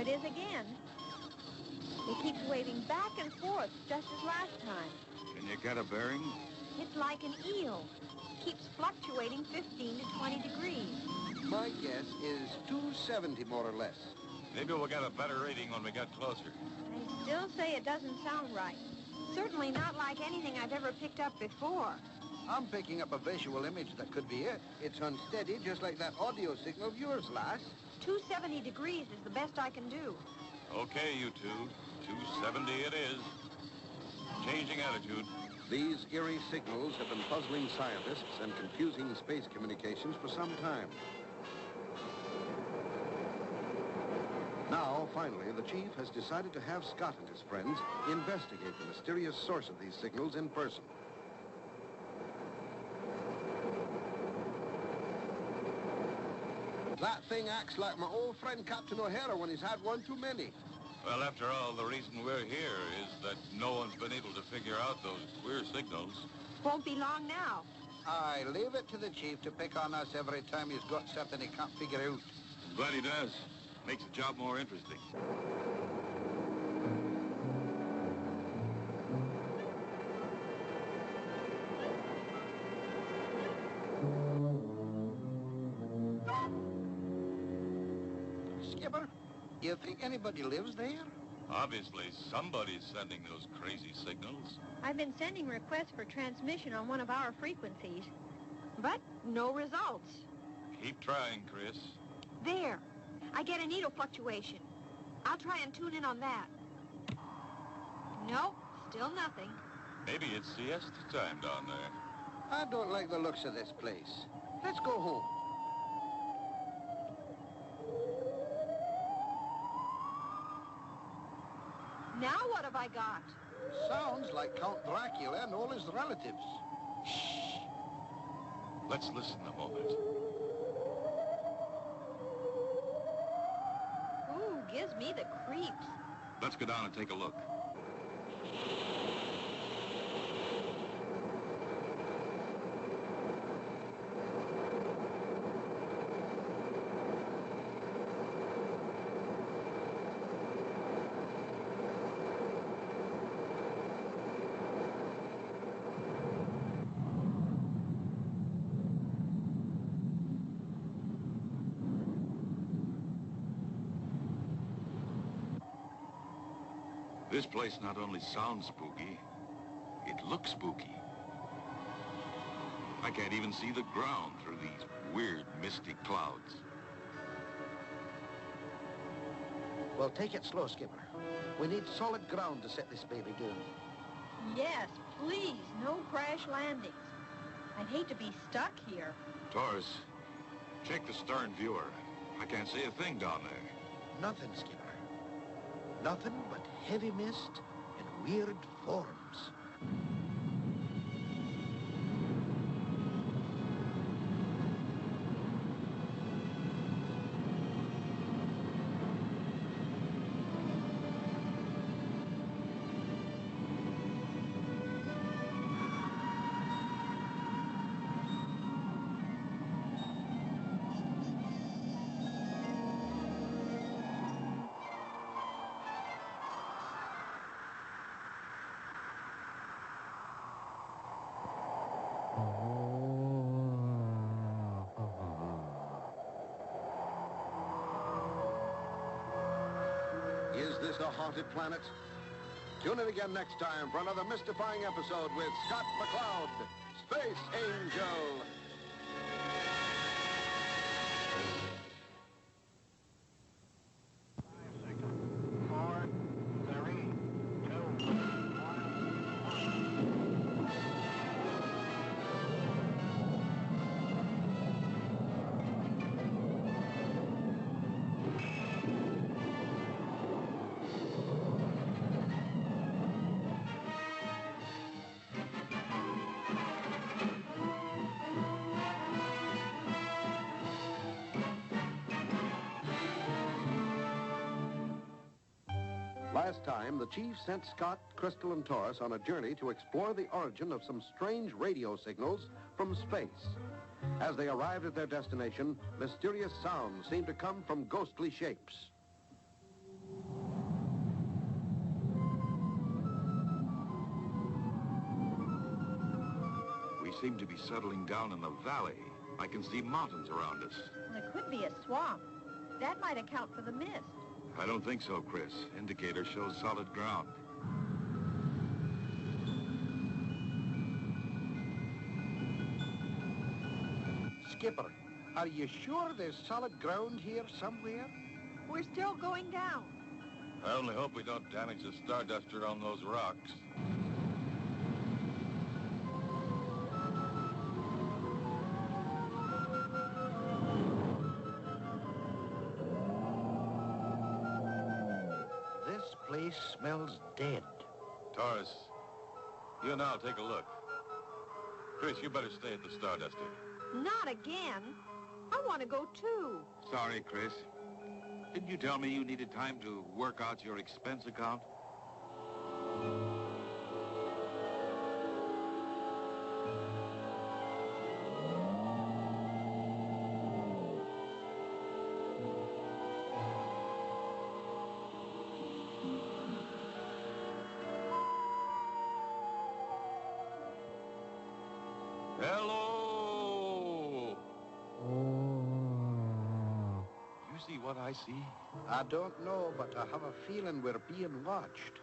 is again. It keeps waving back and forth, just as last time. Can you get a bearing? It's like an eel. Keeps fluctuating 15 to 20 degrees. My guess is 270, more or less. Maybe we'll get a better reading when we get closer. I still say it doesn't sound right. Certainly not like anything I've ever picked up before. I'm picking up a visual image that could be it. It's unsteady, just like that audio signal of yours, lass. 270 degrees is the best I can do. Okay, you two. 270 it is. Changing attitude. These eerie signals have been puzzling scientists and confusing space communications for some time. Now, finally, the chief has decided to have Scott and his friends investigate the mysterious source of these signals in person. That thing acts like my old friend Captain O'Hara when he's had one too many. Well, after all, the reason we're here is that no one's been able to figure out those queer signals. Won't be long now. I leave it to the chief to pick on us every time he's got something he can't figure out. I'm glad he does. Makes the job more interesting. Skipper, you think anybody lives there? Obviously, somebody's sending those crazy signals. I've been sending requests for transmission on one of our frequencies, but no results. Keep trying, Chris. There. I get a needle fluctuation. I'll try and tune in on that. Nope, still nothing. Maybe it's siesta time down there. I don't like the looks of this place. Let's go home. Now what have I got? Sounds like Count Dracula and all his relatives. Shh. Let's listen a moment. Ooh, gives me the creeps. Let's go down and take a look. This place not only sounds spooky, it looks spooky. I can't even see the ground through these weird, misty clouds. Well, take it slow, Skipper. We need solid ground to set this baby going. Yes, please, no crash landings. I'd hate to be stuck here. Taurus, check the stern viewer. I can't see a thing down there. Nothing, Skipper. Nothing but heavy mist and weird forms. Is this a haunted planet? Tune in again next time for another mystifying episode with Scott McCloud, Space Angel. Last time, the chief sent Scott, Crystal, and Taurus on a journey to explore the origin of some strange radio signals from space. As they arrived at their destination, mysterious sounds seemed to come from ghostly shapes. seem to be settling down in the valley. I can see mountains around us. Well, it could be a swamp. That might account for the mist. I don't think so, Chris. Indicator shows solid ground. Skipper, are you sure there's solid ground here somewhere? We're still going down. I only hope we don't damage the Starduster on those rocks. This place smells dead. Taurus, you and I'll take a look. Chris, you better stay at the Starduster. Not again. I want to go too. Sorry, Chris. Didn't you tell me you needed time to work out your expense account? Hello! You see what I see? I don't know, but I have a feeling we're being watched.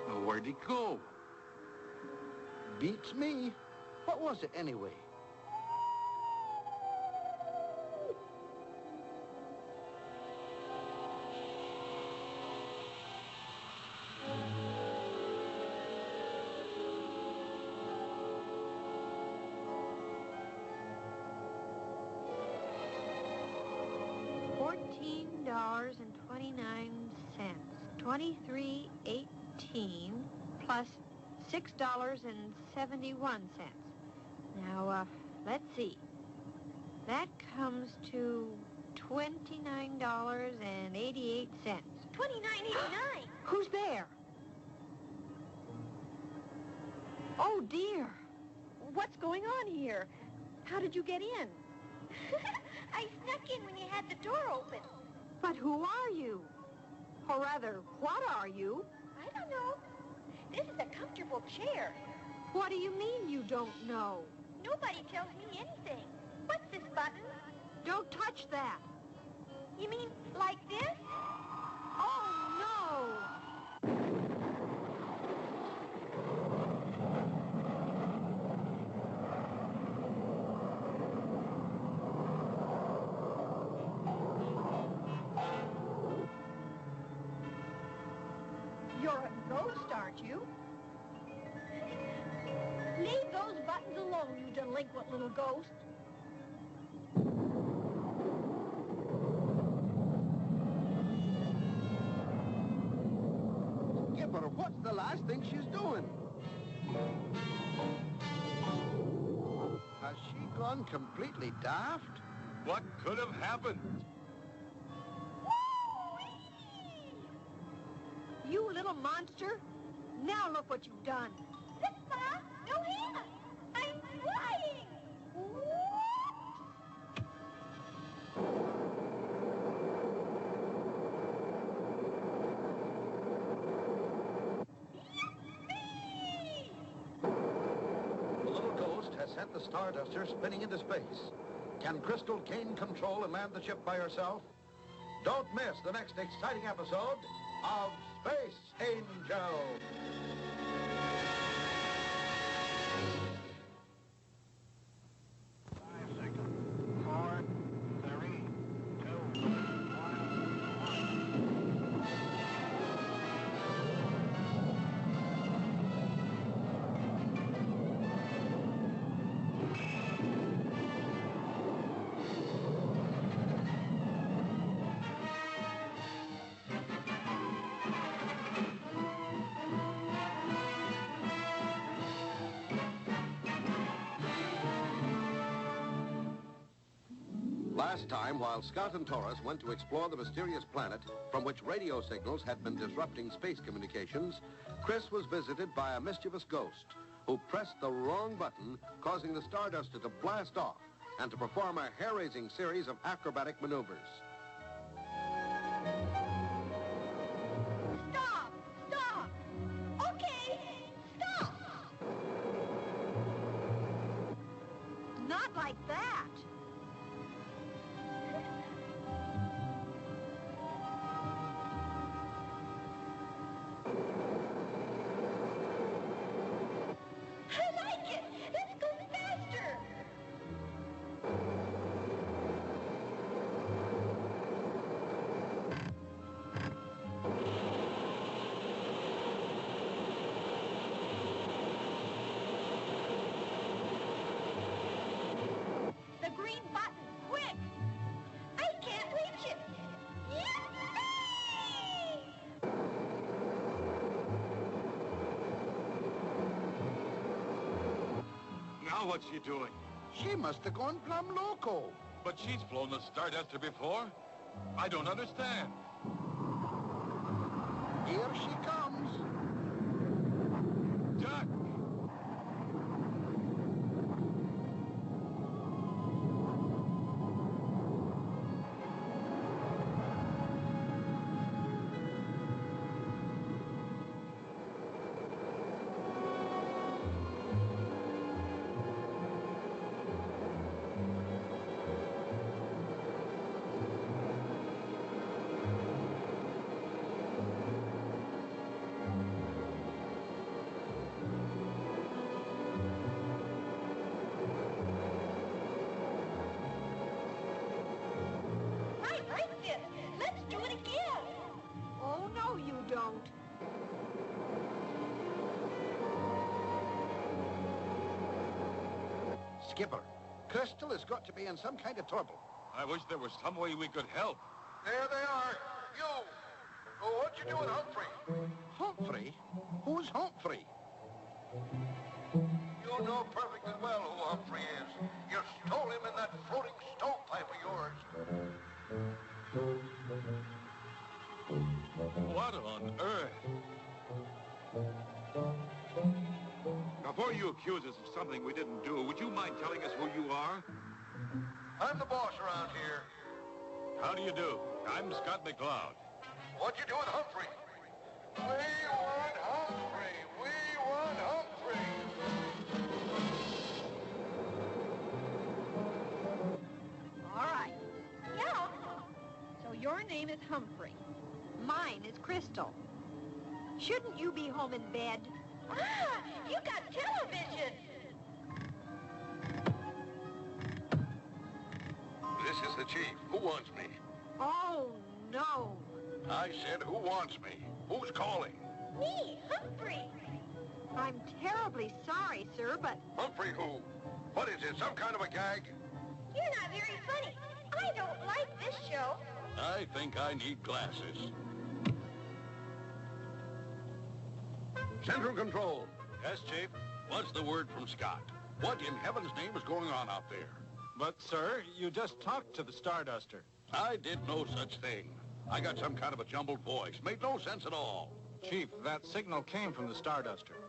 Well, where'd he go? Beats me. What was it anyway? $14.29. 23.18 plus $6.71. Now, let's see. That comes to $29.88. $29.89. Who's there? Oh, dear. What's going on here? How did you get in? I snuck in when you had the door open. But who are you? Or rather, what are you? I don't know. This is a comfortable chair. What do you mean you don't know? Nobody tells me anything. What's this button? Don't touch that. You mean like this? Oh, no. You're a ghost, aren't you? Leave those buttons alone, you delinquent little ghost. Skipper, what's the last thing she's doing? Has she gone completely daft? What could have happened? You little monster. Now look what you've done. This Ma, no hands. I'm flying. The little ghost has sent the Starduster spinning into space. Can Crystal gain control and land the ship by herself? Don't miss the next exciting episode of Space Angel. Last time, while Scott and Taurus went to explore the mysterious planet from which radio signals had been disrupting space communications, Chris was visited by a mischievous ghost who pressed the wrong button, causing the Starduster to blast off and to perform a hair-raising series of acrobatic maneuvers. like that. I like it. Let's go faster. The green button, quick! I can't reach it. Yippee! Now what's she doing? She must have gone plumb loco. But she's flown the Starduster before. I don't understand. Here she comes. Duck! I like this. Let's do it again. Oh, no, you don't. Skipper, Crystal has got to be in some kind of trouble. I wish there was some way we could help. There they are. You. Oh, what you doing, Humphrey? Humphrey? Who's Humphrey? You know perfectly well who Humphrey is. You stole him in that floating stovepipe of yours. What on earth? Before you accuse us of something we didn't do, would you mind telling us who you are? I'm the boss around here. How do you do? I'm Scott McCloud. What you doing, Humphrey? We want Humphrey. We want Humphrey. All right. Yeah. So your name is Humphrey. Mine is Crystal. Shouldn't you be home in bed? Ah, you got television. This is the chief. Who wants me? Oh, no. I said, who wants me? Who's calling? Me, Humphrey. I'm terribly sorry, sir, but Humphrey who? What is it, some kind of a gag? You're not very funny. I don't like this show. I think I need glasses. Central Control. Yes, Chief? What's the word from Scott? What in heaven's name is going on out there? But, sir, you just talked to the Starduster. I did no such thing. I got some kind of a jumbled voice. Made no sense at all. Chief, that signal came from the Starduster.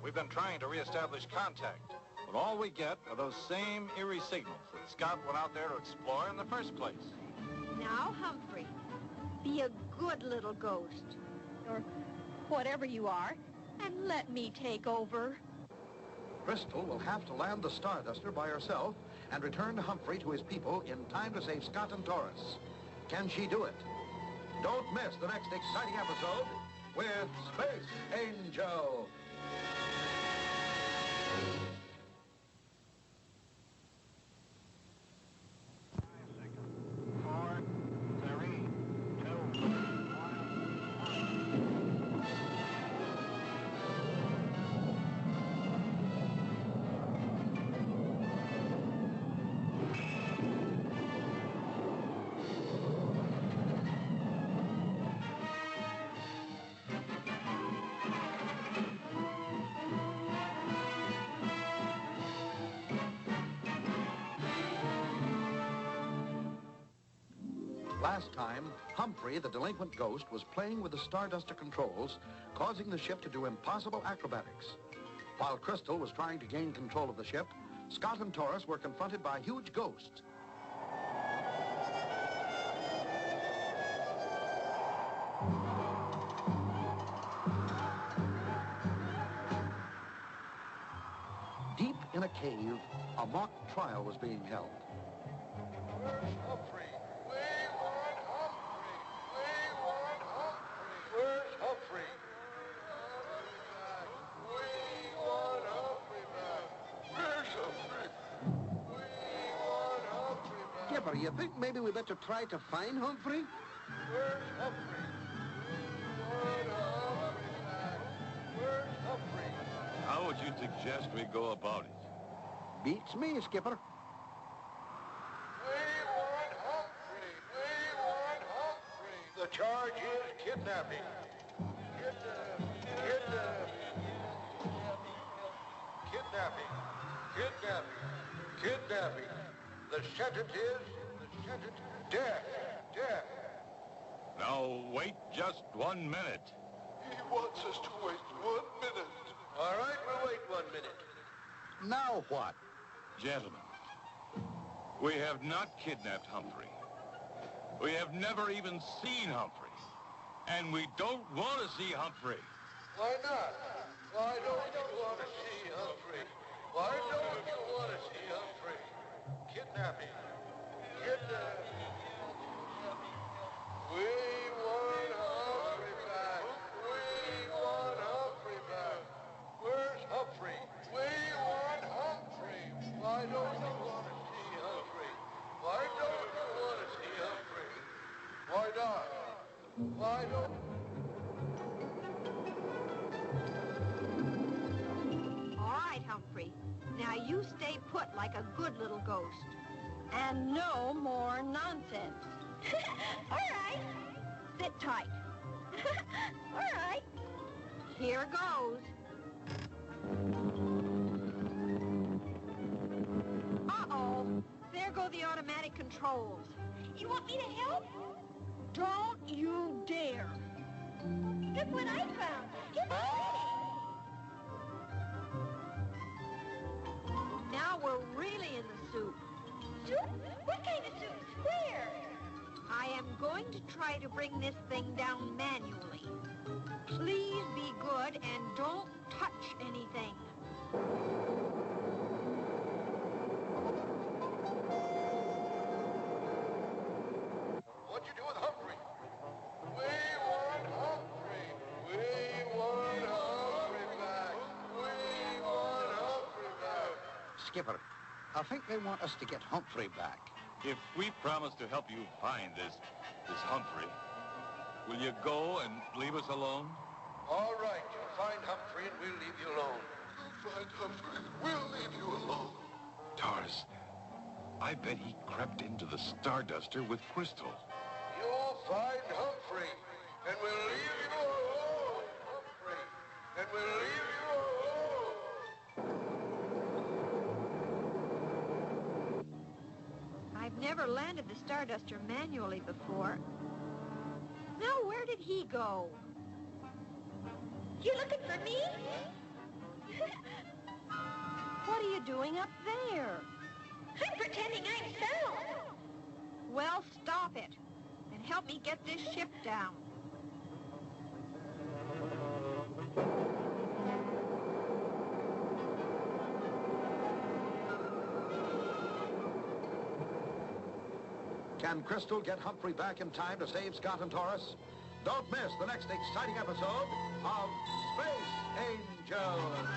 We've been trying to reestablish contact, but all we get are those same eerie signals that Scott went out there to explore in the first place. now, Humphrey, be a good little ghost, or whatever you are, and let me take over. Crystal will have to land the Starduster by herself and return Humphrey to his people in time to save Scott and Taurus. Can she do it? Don't miss the next exciting episode with Space Angel. Last time, Humphrey, the delinquent ghost, was playing with the Starduster controls, causing the ship to do impossible acrobatics. While Crystal was trying to gain control of the ship, Scott and Taurus were confronted by a huge ghost. Deep in a cave, a mock trial was being held. Where's Humphrey? We want Humphrey! We want Humphrey! Where's Humphrey? We want Humphrey back! Where's Humphrey? We want Humphrey back! Skipper, you think maybe we better try to find Humphrey? Where's Humphrey? We want Humphrey back! Where's Humphrey? How would you suggest we go about it? Beats me, Skipper. We want Humphrey! We want Humphrey! The charge is kidnapping. Kidnapping. Kidnapping. Kidnapping. Kidnapping. The sentence is death. Death. Now, wait just 1 minute. He wants us to wait 1 minute. All right, we'll wait 1 minute. Now what? Gentlemen, we have not kidnapped Humphrey. We have never even seen Humphrey. And we don't want to see Humphrey. Why not? Why don't you want to see Humphrey? Why don't you want to see Humphrey? Kidnapping. Kidnapping. We want Humphrey back. We want Humphrey back. Where's Humphrey? We want Humphrey. Why don't you want to see Humphrey? Why don't you want to see Humphrey? Why not? Why don't... All right, Humphrey. Now you stay put like a good little ghost. And no more nonsense. All right. Sit tight. All right. Here goes. Uh-oh. There go the automatic controls. You want me to help? Don't you dare. Look what I found. It's pretty. Now we're really in the soup. Soup? What kind of soup? Where? I am going to try to bring this thing down manually. Please be good and don't touch anything. What'd you do with Humphrey? We want Humphrey. We want Humphrey back. We want Humphrey back. Skipper, I think they want us to get Humphrey back. If we promise to help you find this Humphrey, will you go and leave us alone? All right, you'll find Humphrey and we'll leave you alone. You'll find Humphrey. We'll leave you alone. Doris, I bet he crept into the Starduster with Crystal. You'll find Humphrey and we'll leave you alone. Humphrey, and we'll leave you alone. I've never landed the Starduster manually before. Now, where did he go? You looking for me? What are you doing up there? I'm pretending I'm sound. Well, stop it and help me get this ship down. Can Crystal get Humphrey back in time to save Scott and Taurus? Don't miss the next exciting episode of Space Angels.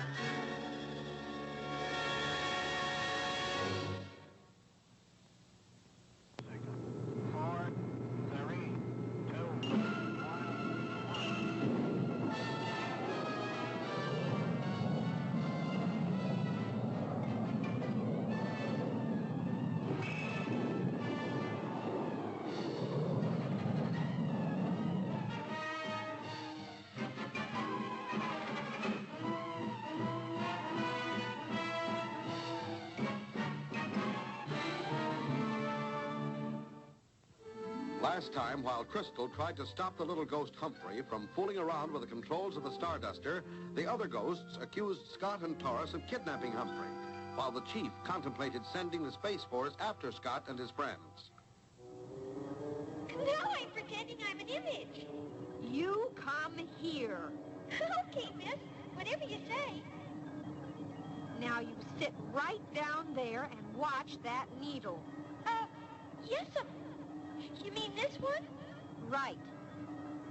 Last time, while Crystal tried to stop the little ghost Humphrey from fooling around with the controls of the Starduster, the other ghosts accused Scott and Taurus of kidnapping Humphrey, while the chief contemplated sending the Space Force after Scott and his friends. Now I'm pretending I'm an image. You come here. Okay, miss. Whatever you say. Now you sit right down there and watch that needle. Yes'm. You mean this one? Right.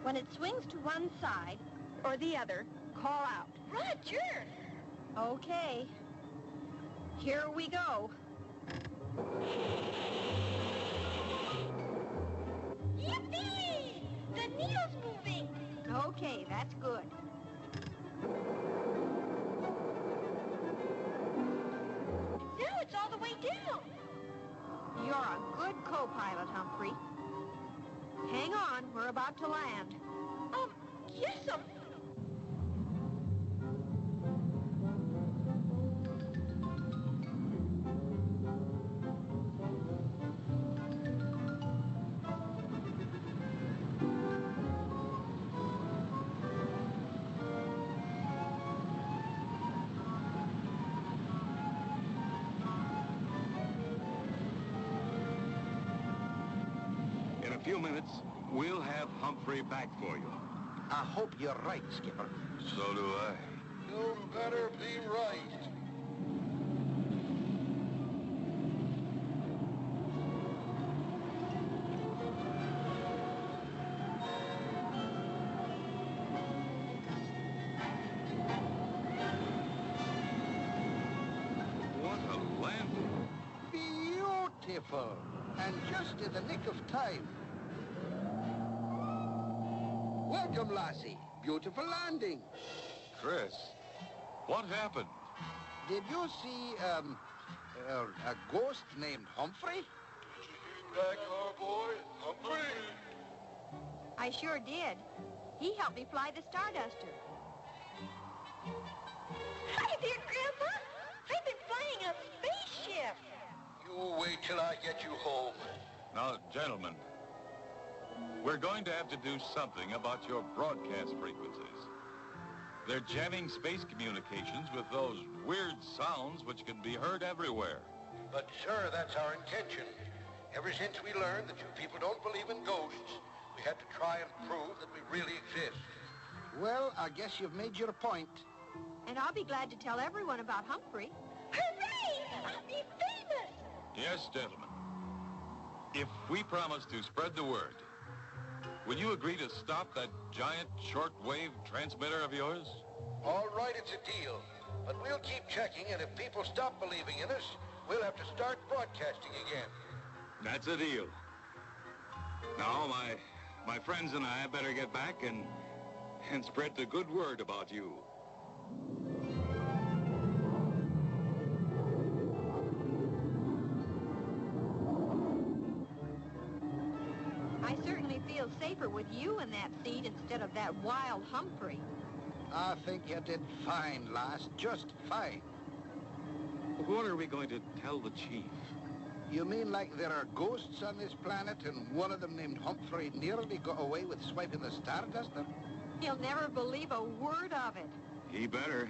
When it swings to one side or the other, call out. Roger. Okay. Here we go. Yippee! The needle's moving. Okay, that's good. Now it's all the way down. You're a good co-pilot, Humphrey. Hang on, we're about to land. Yes'm. In a few minutes, we'll have Humphrey back for you. I hope you're right, Skipper. So do I. You better be right. What a landing. Beautiful. And just in the nick of time. Welcome, lassie. Beautiful landing. Chris, what happened? Did you see, a ghost named Humphrey? Back our boy, Humphrey. I sure did. He helped me fly the Starduster. Hi there, Grandma. I've been flying a spaceship. You wait till I get you home. Now, gentlemen, we're going to have to do something about your broadcast frequencies. They're jamming space communications with those weird sounds which can be heard everywhere. But, sir, that's our intention. Ever since we learned that you people don't believe in ghosts, we had to try and prove that we really exist. Well, I guess you've made your point. And I'll be glad to tell everyone about Humphrey. Hooray! I'll be famous. Yes, gentlemen. If we promise to spread the word, will you agree to stop that giant shortwave transmitter of yours? All right, it's a deal. But we'll keep checking, and if people stop believing in us, we'll have to start broadcasting again. That's a deal. Now, my friends and I better get back and spread the good word about you. I certainly feel safer with you in that seat instead of that wild Humphrey. I think you did fine, lass. Just fine. What are we going to tell the chief? You mean like there are ghosts on this planet and one of them named Humphrey nearly got away with swiping the Starduster? He'll never believe a word of it. He better,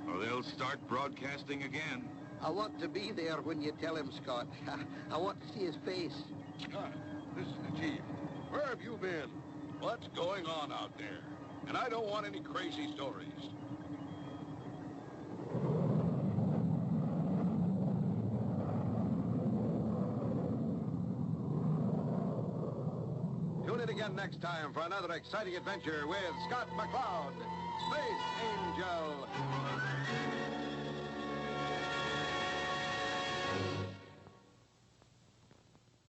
or they'll start broadcasting again. I want to be there when you tell him, Scott. I want to see his face. Scott, this is the chief. Where have you been? What's going on out there? And I don't want any crazy stories. Tune in again next time for another exciting adventure with Scott McCloud, Space Angel.